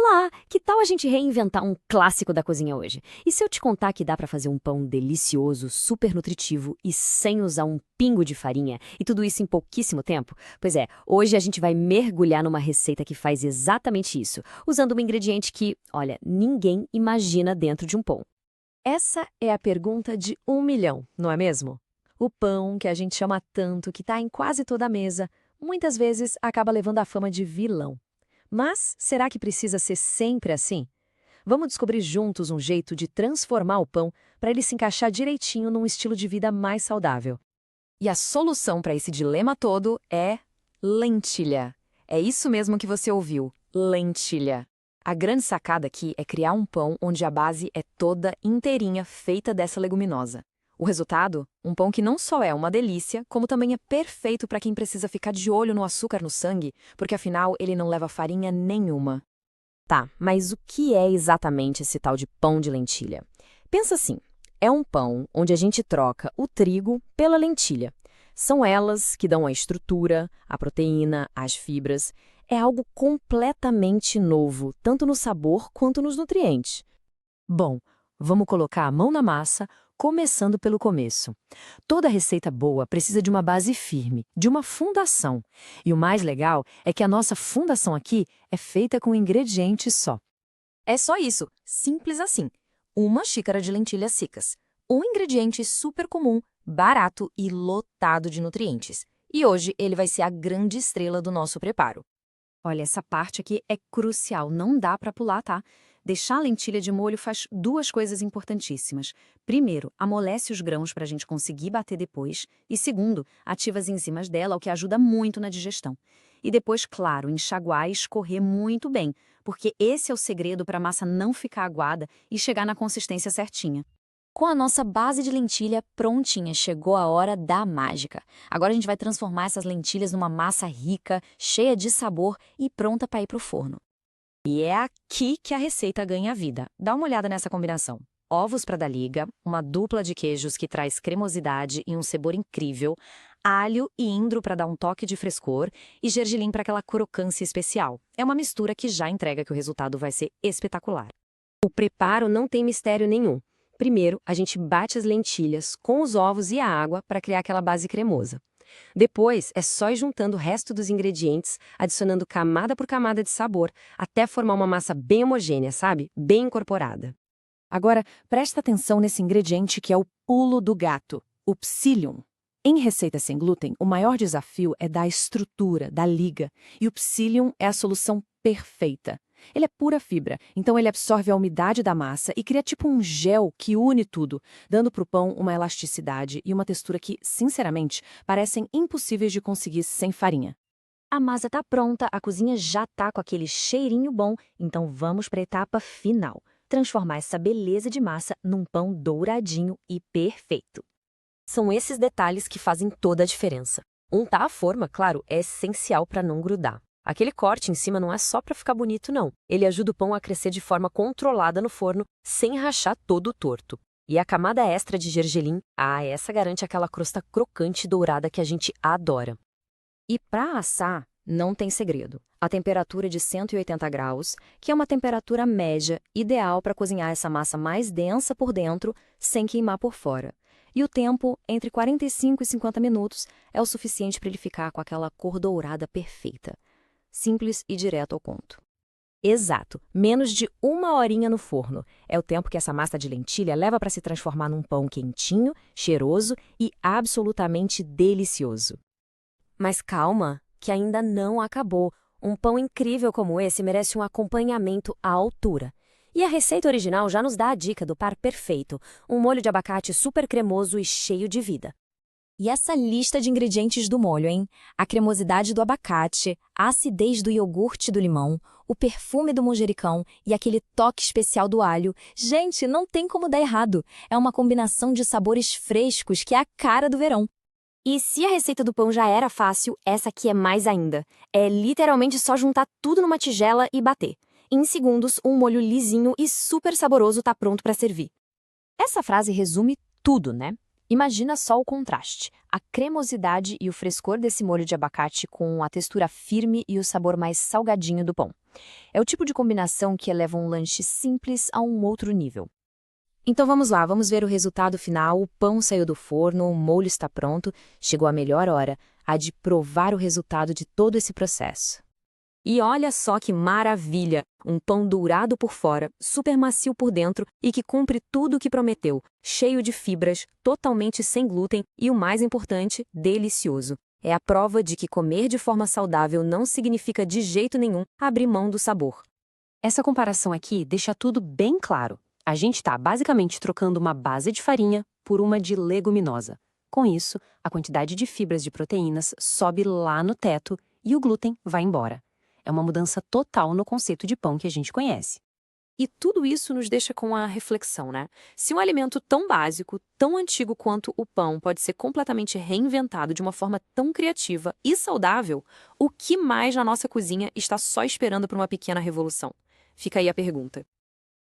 Olá! Que tal a gente reinventar um clássico da cozinha hoje? E se eu te contar que dá para fazer um pão delicioso, super nutritivo e sem usar um pingo de farinha, e tudo isso em pouquíssimo tempo? Pois é, hoje a gente vai mergulhar numa receita que faz exatamente isso, usando um ingrediente que, olha, ninguém imagina dentro de um pão. Essa é a pergunta de 1 milhão, não é mesmo? O pão, que a gente chama tanto, que está em quase toda a mesa, muitas vezes acaba levando a fama de vilão. Mas será que precisa ser sempre assim? Vamos descobrir juntos um jeito de transformar o pão para ele se encaixar direitinho num estilo de vida mais saudável. E a solução para esse dilema todo é lentilha. É isso mesmo que você ouviu, lentilha. A grande sacada aqui é criar um pão onde a base é toda inteirinha feita dessa leguminosa. O resultado? Um pão que não só é uma delícia, como também é perfeito para quem precisa ficar de olho no açúcar no sangue, porque afinal ele não leva farinha nenhuma. Tá, mas o que é exatamente esse tal de pão de lentilha? Pensa assim, é um pão onde a gente troca o trigo pela lentilha. São elas que dão a estrutura, a proteína, as fibras. É algo completamente novo, tanto no sabor quanto nos nutrientes. Bom, vamos colocar a mão na massa, começando pelo começo. Toda receita boa precisa de uma base firme, de uma fundação. E o mais legal é que a nossa fundação aqui é feita com ingredientes só. É só isso, simples assim. 1 xícara de lentilhas secas. Um ingrediente super comum, barato e lotado de nutrientes. E hoje ele vai ser a grande estrela do nosso preparo. Olha, essa parte aqui é crucial, não dá para pular, tá? Deixar a lentilha de molho faz duas coisas importantíssimas. Primeiro, amolece os grãos para a gente conseguir bater depois. E segundo, ativa as enzimas dela, o que ajuda muito na digestão. E depois, claro, enxaguar e escorrer muito bem, porque esse é o segredo para a massa não ficar aguada e chegar na consistência certinha. Com a nossa base de lentilha prontinha, chegou a hora da mágica. Agora a gente vai transformar essas lentilhas numa massa rica, cheia de sabor e pronta para ir para o forno. E é aqui que a receita ganha vida. Dá uma olhada nessa combinação. Ovos para dar liga, uma dupla de queijos que traz cremosidade e um sabor incrível, alho e indro para dar um toque de frescor e gergelim para aquela crocância especial. É uma mistura que já entrega que o resultado vai ser espetacular. O preparo não tem mistério nenhum. Primeiro, a gente bate as lentilhas com os ovos e a água para criar aquela base cremosa. Depois, é só ir juntando o resto dos ingredientes, adicionando camada por camada de sabor, até formar uma massa bem homogênea, sabe? Bem incorporada. Agora, presta atenção nesse ingrediente que é o pulo do gato, o psyllium. Em receitas sem glúten, o maior desafio é dar estrutura, dar liga, e o psyllium é a solução perfeita. Ele é pura fibra, então ele absorve a umidade da massa e cria tipo um gel que une tudo, dando para o pão uma elasticidade e uma textura que, sinceramente, parecem impossíveis de conseguir sem farinha. A massa tá pronta, a cozinha já tá com aquele cheirinho bom, então vamos para a etapa final. Transformar essa beleza de massa num pão douradinho e perfeito. São esses detalhes que fazem toda a diferença. Untar a forma, claro, é essencial para não grudar. Aquele corte em cima não é só para ficar bonito, não. Ele ajuda o pão a crescer de forma controlada no forno, sem rachar todo torto. E a camada extra de gergelim, essa garante aquela crosta crocante e dourada que a gente adora. E para assar, não tem segredo. A temperatura de 180 graus, que é uma temperatura média, ideal para cozinhar essa massa mais densa por dentro, sem queimar por fora. E o tempo, entre 45 e 50 minutos, é o suficiente para ele ficar com aquela cor dourada perfeita. Simples e direto ao ponto. Exato, menos de 1 horinha no forno. É o tempo que essa massa de lentilha leva para se transformar num pão quentinho, cheiroso e absolutamente delicioso. Mas calma, que ainda não acabou. Um pão incrível como esse merece um acompanhamento à altura. E a receita original já nos dá a dica do par perfeito, um molho de abacate super cremoso e cheio de vida. E essa lista de ingredientes do molho, hein? A cremosidade do abacate, a acidez do iogurte do limão, o perfume do manjericão e aquele toque especial do alho. Gente, não tem como dar errado. É uma combinação de sabores frescos que é a cara do verão. E se a receita do pão já era fácil, essa aqui é mais ainda. É literalmente só juntar tudo numa tigela e bater. Em segundos, um molho lisinho e super saboroso tá pronto para servir. Essa frase resume tudo, né? Imagina só o contraste, a cremosidade e o frescor desse molho de abacate com a textura firme e o sabor mais salgadinho do pão. É o tipo de combinação que eleva um lanche simples a um outro nível. Então vamos lá, vamos ver o resultado final. O pão saiu do forno, o molho está pronto, chegou a melhor hora, a de provar o resultado de todo esse processo. E olha só que maravilha! Um pão dourado por fora, super macio por dentro e que cumpre tudo o que prometeu, cheio de fibras, totalmente sem glúten e, o mais importante, delicioso. É a prova de que comer de forma saudável não significa de jeito nenhum abrir mão do sabor. Essa comparação aqui deixa tudo bem claro. A gente está basicamente trocando uma base de farinha por uma de leguminosa. Com isso, a quantidade de fibras de proteínas sobe lá no teto e o glúten vai embora. É uma mudança total no conceito de pão que a gente conhece. E tudo isso nos deixa com a reflexão, né? Se um alimento tão básico, tão antigo quanto o pão pode ser completamente reinventado de uma forma tão criativa e saudável, o que mais na nossa cozinha está só esperando por uma pequena revolução? Fica aí a pergunta.